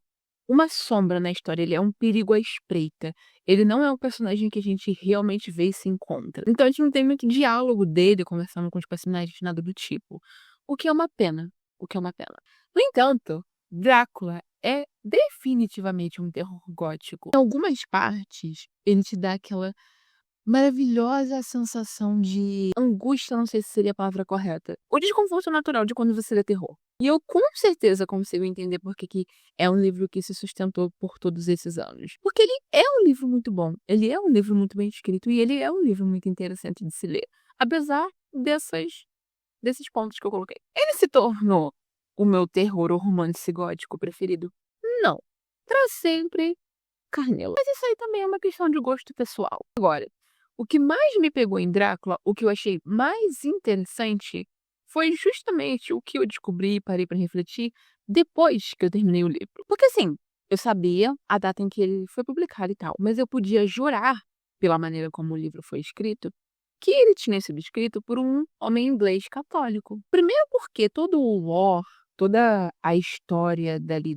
uma sombra na história, ele é um perigo à espreita. Ele não é um personagem que a gente realmente vê e se encontra. Então, a gente não tem muito diálogo dele conversando com os personagens, nada do tipo. O que é uma pena. O que é uma pena. No entanto, Drácula é definitivamente um terror gótico. Em algumas partes, ele te dá aquela maravilhosa sensação de angústia, não sei se seria a palavra correta. O desconforto natural de quando você lê terror. E eu com certeza consigo entender por que é um livro que se sustentou por todos esses anos. Porque ele é um livro muito bom, ele é um livro muito bem escrito e ele é um livro muito interessante de se ler. Apesar desses pontos que eu coloquei. Ele se tornou o meu terror ou romance gótico preferido? Não. Pra sempre, Carnela. Mas isso aí também é uma questão de gosto pessoal. Agora, o que mais me pegou em Drácula, o que eu achei mais interessante, foi justamente o que eu descobri e parei pra refletir depois que eu terminei o livro. Porque assim, eu sabia a data em que ele foi publicado e tal, mas eu podia jurar, pela maneira como o livro foi escrito, que ele tinha sido escrito por um homem inglês católico. Primeiro porque todo o lore, toda a história dali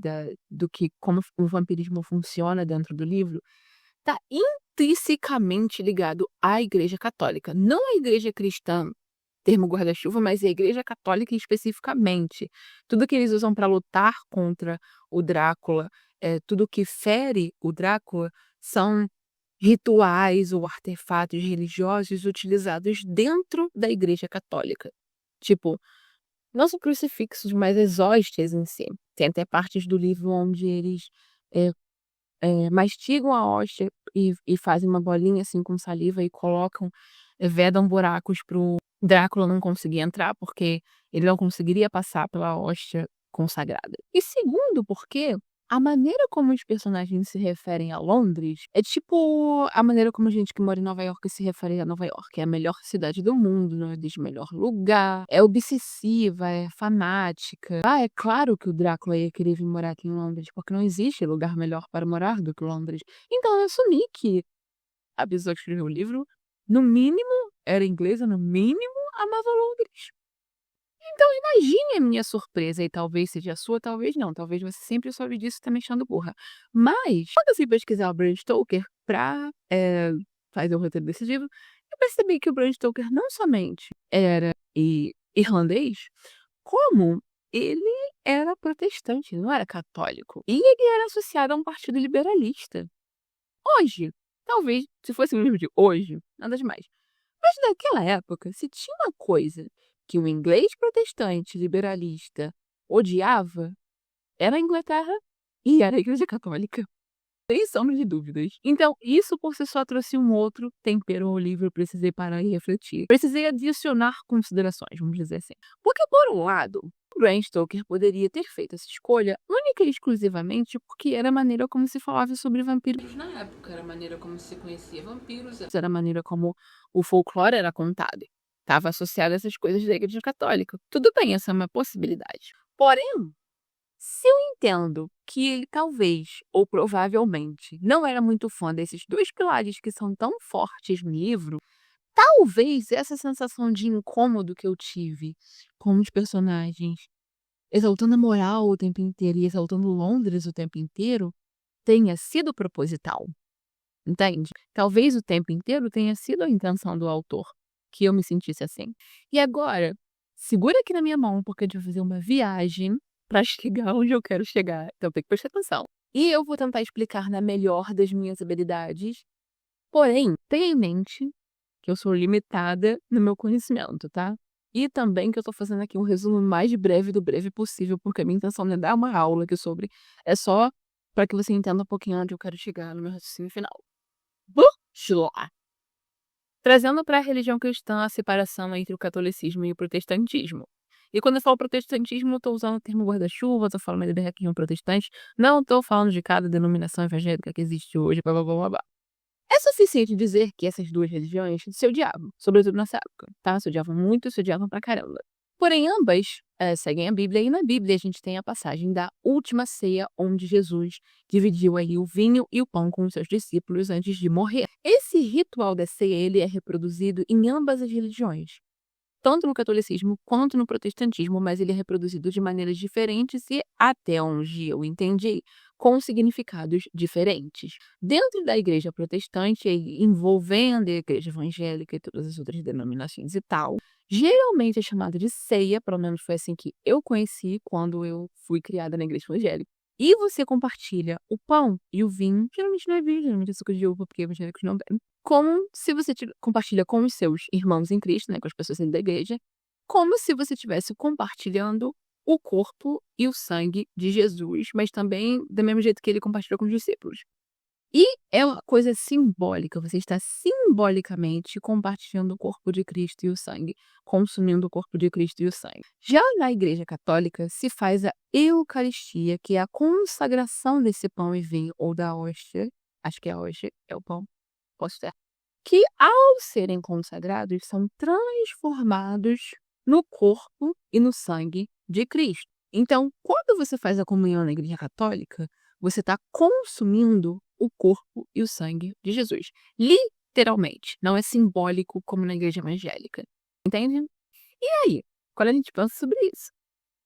do que como o vampirismo funciona dentro do livro, tá intrinsecamente ligado à Igreja Católica. Não à Igreja Cristã, termo guarda-chuva, mas à Igreja Católica especificamente. Tudo que eles usam para lutar contra o Drácula, tudo que fere o Drácula, são rituais ou artefatos religiosos utilizados dentro da Igreja Católica. Tipo, não são crucifixos, mas as hóstias em si. Tem até partes do livro onde eles mastigam a hóstia e fazem uma bolinha assim com saliva e colocam, vedam buracos pro Drácula não conseguir entrar, porque ele não conseguiria passar pela hóstia consagrada. E segundo, porque a maneira como os personagens se referem a Londres é tipo a maneira como a gente que mora em Nova York se refere a Nova York. É a melhor cidade do mundo, não diz melhor lugar, é obsessiva, é fanática. Ah, é claro que o Drácula ia querer vir morar aqui em Londres, porque não existe lugar melhor para morar do que Londres. Então eu assumi que a pessoa que escreveu o livro, no mínimo, era inglesa, no mínimo, amava Londres. Então imagine a minha surpresa, e talvez seja a sua, talvez não. Talvez você sempre soube disso e tá me achando burra. Mas, quando eu fui pesquisar o Bram Stoker pra fazer o roteiro desse livro, eu percebi que o Bram Stoker não somente era irlandês, como ele era protestante, não era católico. E ele era associado a um partido liberalista. Hoje, talvez, se fosse um livro de hoje, nada demais. Mas naquela época, se tinha uma coisa que o inglês protestante liberalista odiava, era a Inglaterra e era a Igreja Católica. Sem sombra de dúvidas. Então, isso por si só trouxe um outro tempero ao livro. Eu precisei parar e refletir. Precisei adicionar considerações, vamos dizer assim. Porque, por um lado, o Bram Stoker poderia ter feito essa escolha única e exclusivamente porque era a maneira como se falava sobre vampiros na época, era a maneira como se conhecia vampiros, era a maneira como o folclore era contado. Estava associado a essas coisas da Igreja Católica. Tudo bem, essa é uma possibilidade. Porém, se eu entendo que ele talvez, ou provavelmente, não era muito fã desses dois pilares que são tão fortes no livro, talvez essa sensação de incômodo que eu tive com os personagens, exaltando a moral o tempo inteiro e exaltando Londres o tempo inteiro, tenha sido proposital. Entende? Talvez o tempo inteiro tenha sido a intenção do autor que eu me sentisse assim. E agora, segura aqui na minha mão, porque a gente vai fazer uma viagem para chegar onde eu quero chegar. Então tem que prestar atenção. E eu vou tentar explicar na melhor das minhas habilidades, porém, tenha em mente que eu sou limitada no meu conhecimento, tá? E também que eu tô fazendo aqui um resumo mais breve do breve possível, porque a minha intenção não é dar uma aula aqui sobre, é só para que você entenda um pouquinho onde eu quero chegar no meu raciocínio final. Vamos lá! Trazendo para a religião cristã a separação entre o catolicismo e o protestantismo. E quando eu falo protestantismo, eu tô usando o termo guarda-chuva, tô falando da religião protestante, não tô falando de cada denominação evangélica que existe hoje, blá blá blá blá blá. É suficiente dizer que essas duas religiões se odiavam, sobretudo nessa época, tá? Se odiavam muito, se odiavam pra caramba. Porém, ambas seguem a Bíblia, e na Bíblia a gente tem a passagem da última ceia, onde Jesus dividiu aí o vinho e o pão com os seus discípulos antes de morrer. Esse ritual da ceia, ele é reproduzido em ambas as religiões, tanto no catolicismo quanto no protestantismo, mas ele é reproduzido de maneiras diferentes e, até onde eu entendi, com significados diferentes. Dentro da igreja protestante, envolvendo a igreja evangélica e todas as outras denominações e tal, geralmente é chamado de ceia, pelo menos foi assim que eu conheci quando eu fui criada na igreja evangélica. E você compartilha o pão e o vinho, geralmente não é vinho, geralmente é suco de uva, porque evangélicos não bebem, como se você compartilha com os seus irmãos em Cristo, né, com as pessoas da igreja, como se você estivesse compartilhando o corpo e o sangue de Jesus, mas também do mesmo jeito que ele compartilhou com os discípulos. E é uma coisa simbólica, você está simbolicamente compartilhando o corpo de Cristo e o sangue, consumindo o corpo de Cristo e o sangue. Já na Igreja Católica se faz a Eucaristia, que é a consagração desse pão e vinho, ou da hóstia, acho que é a hóstia, é o pão, posso ter, que ao serem consagrados são transformados no corpo e no sangue de Cristo. Então, quando você faz a comunhão na Igreja Católica, você está consumindo o corpo e o sangue de Jesus. Literalmente, não é simbólico como na Igreja Evangélica. Entende? E aí, quando a gente pensa sobre isso,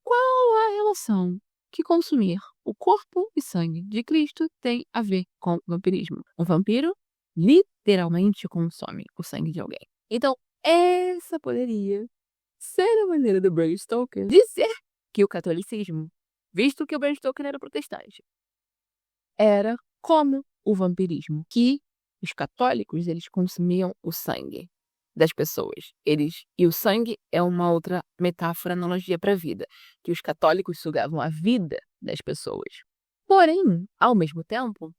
qual a relação que consumir o corpo e sangue de Cristo tem a ver com vampirismo? Um vampiro literalmente consome o sangue de alguém. Então, essa poderia ser a maneira do Bram Stoker dizer que o catolicismo, visto que o Bram Stoker era protestante, era como o vampirismo, que os católicos eles consumiam o sangue das pessoas. E o sangue é uma outra metáfora, analogia para a vida, que os católicos sugavam a vida das pessoas. Porém, ao mesmo tempo,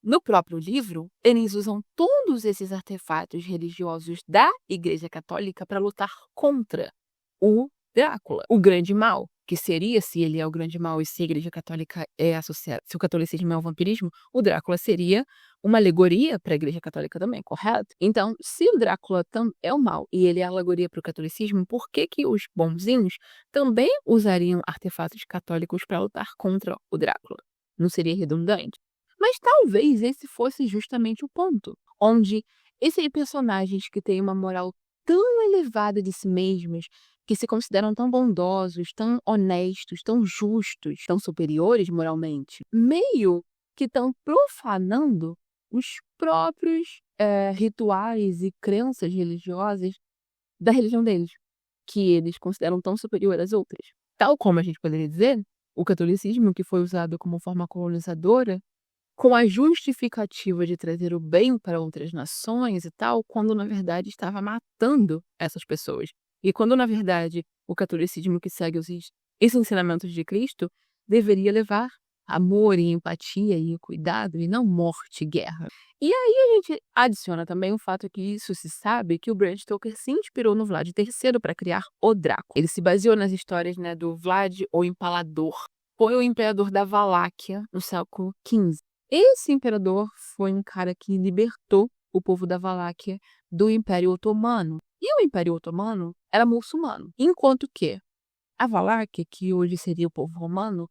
no próprio livro, eles usam todos esses artefatos religiosos da Igreja Católica para lutar contra o Drácula, o grande mal, que seria, se ele é o grande mal e se a Igreja Católica é associada, se o catolicismo é o vampirismo, o Drácula seria uma alegoria para a Igreja Católica também, correto? Então, se o Drácula é o mal e ele é alegoria para o catolicismo, por que que os bonzinhos também usariam artefatos católicos para lutar contra o Drácula? Não seria redundante? Mas talvez esse fosse justamente o ponto, onde esses personagens que têm uma moral tão elevada de si mesmos, que se consideram tão bondosos, tão honestos, tão justos, tão superiores moralmente, meio que estão profanando os próprios rituais e crenças religiosas da religião deles, que eles consideram tão superior às outras. Tal como a gente poderia dizer, o catolicismo, que foi usado como forma colonizadora, com a justificativa de trazer o bem para outras nações e tal, quando na verdade estava matando essas pessoas. E quando na verdade o catolicismo que segue esses ensinamentos de Cristo deveria levar amor e empatia e cuidado e não morte e guerra. E aí a gente adiciona também o fato que isso se sabe que o Bram Stoker se inspirou no Vlad III para criar o Drácula. Ele se baseou nas histórias, né, do Vlad o Empalador. Foi o imperador da Valáquia no século XV. Esse imperador foi um cara que libertou o povo da Valáquia do Império Otomano. E o Império Otomano era muçulmano, enquanto que a Valáquia, que hoje seria o povo romano,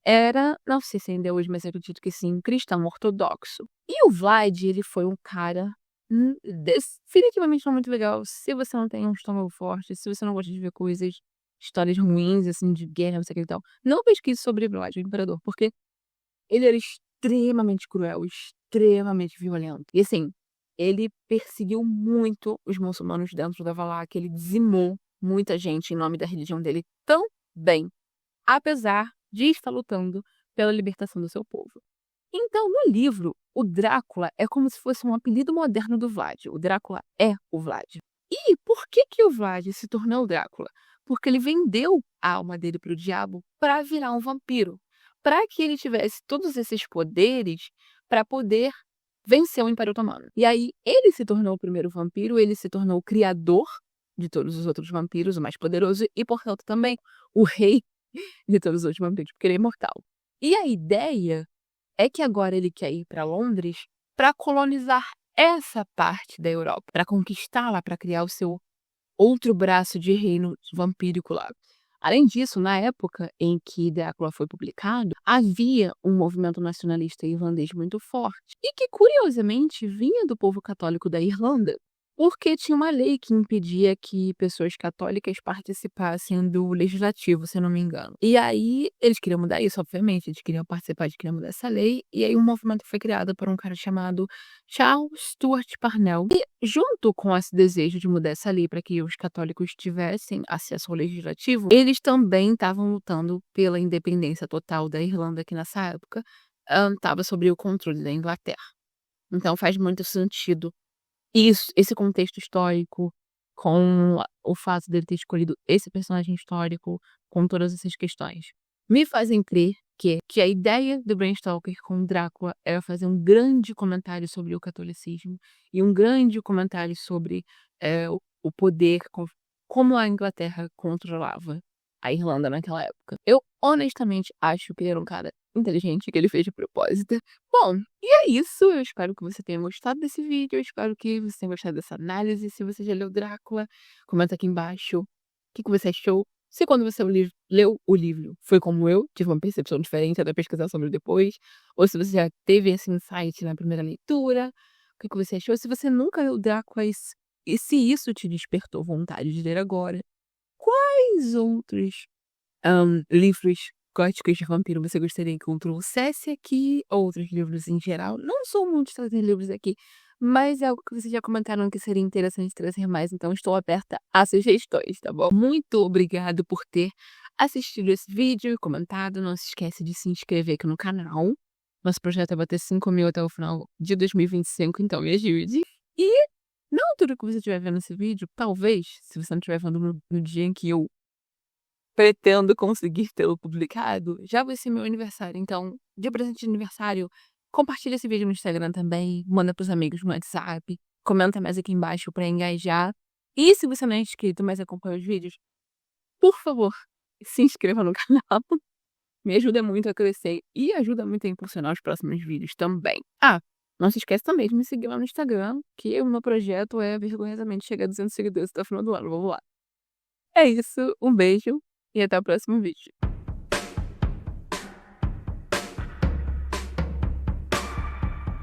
era, não sei se ainda é hoje, mas eu acredito que sim, cristão ortodoxo. E o Vlad, ele foi um cara definitivamente não muito legal. Se você não tem um estômago forte, se você não gosta de ver coisas, histórias ruins, assim, de guerra, não sei o que e tal, não pesquise sobre Vlad, o imperador, porque ele era extremamente cruel, extremamente violento. E assim, ele perseguiu muito os muçulmanos dentro da Valáquia, ele dizimou muita gente em nome da religião dele também, apesar de estar lutando pela libertação do seu povo. Então, no livro, o Drácula é como se fosse um apelido moderno do Vlad. O Drácula é o Vlad. E por que que o Vlad se tornou o Drácula? Porque ele vendeu a alma dele para o diabo para virar um vampiro, para que ele tivesse todos esses poderes para poder vencer o Império Otomano. E aí ele se tornou o primeiro vampiro, ele se tornou o criador de todos os outros vampiros, o mais poderoso, e, portanto, também o rei de todos os outros vampiros, porque ele é imortal. E a ideia é que agora ele quer ir para Londres para colonizar essa parte da Europa, para conquistá-la, para criar o seu outro braço de reino vampírico lá. Além disso, na época em que Drácula foi publicado, havia um movimento nacionalista irlandês muito forte e que, curiosamente, vinha do povo católico da Irlanda, porque tinha uma lei que impedia que pessoas católicas participassem do legislativo, se eu não me engano. E aí eles queriam mudar isso, obviamente, eles queriam participar, eles queriam mudar essa lei, e aí um movimento foi criado por um cara chamado Charles Stuart Parnell. E junto com esse desejo de mudar essa lei para que os católicos tivessem acesso ao legislativo, eles também estavam lutando pela independência total da Irlanda, que nessa época estava sob o controle da Inglaterra. Então faz muito sentido esse contexto histórico, com o fato dele ter escolhido esse personagem histórico, com todas essas questões, me fazem crer que a ideia do Bram Stoker com Drácula era fazer um grande comentário sobre o catolicismo e um grande comentário sobre o poder, como a Inglaterra controlava a Irlanda naquela época. Eu honestamente acho que ele era um cara inteligente, que ele fez de propósito. Bom, e é isso. Eu espero que você tenha gostado desse vídeo. Eu espero que você tenha gostado dessa análise. Se você já leu Drácula, comenta aqui embaixo o que você achou. Se quando você leu o livro foi como eu, tive uma percepção diferente até pesquisar sobre depois, ou se você já teve esse insight na primeira leitura, o que você achou? Se você nunca leu Drácula e se isso te despertou vontade de ler agora, quais outros livros góticos de vampiro você gostaria que eu trouxesse aqui? Outros livros em geral? Não sou muito de trazer livros aqui, mas é algo que vocês já comentaram que seria interessante trazer mais, então estou aberta a sugestões, tá bom? Muito obrigado por ter assistido esse vídeo e comentado. Não se esquece de se inscrever aqui no canal. Nosso projeto é bater 5.000 até o final de 2025, então me ajude. E na altura que você estiver vendo esse vídeo, talvez, se você não estiver vendo no dia em que eu pretendo conseguir tê-lo publicado, já vai ser meu aniversário. Então, de presente de aniversário, compartilha esse vídeo no Instagram também, manda pros amigos no WhatsApp, comenta mais aqui embaixo pra engajar. E se você não é inscrito, mas acompanha os vídeos, por favor, se inscreva no canal. Me ajuda muito a crescer e ajuda muito a impulsionar os próximos vídeos também. Ah, não se esquece também de me seguir lá no Instagram, que o meu projeto é vergonhosamente chegar a 200 seguidores até o final do ano. Vamos lá. É isso, um beijo e até o próximo vídeo.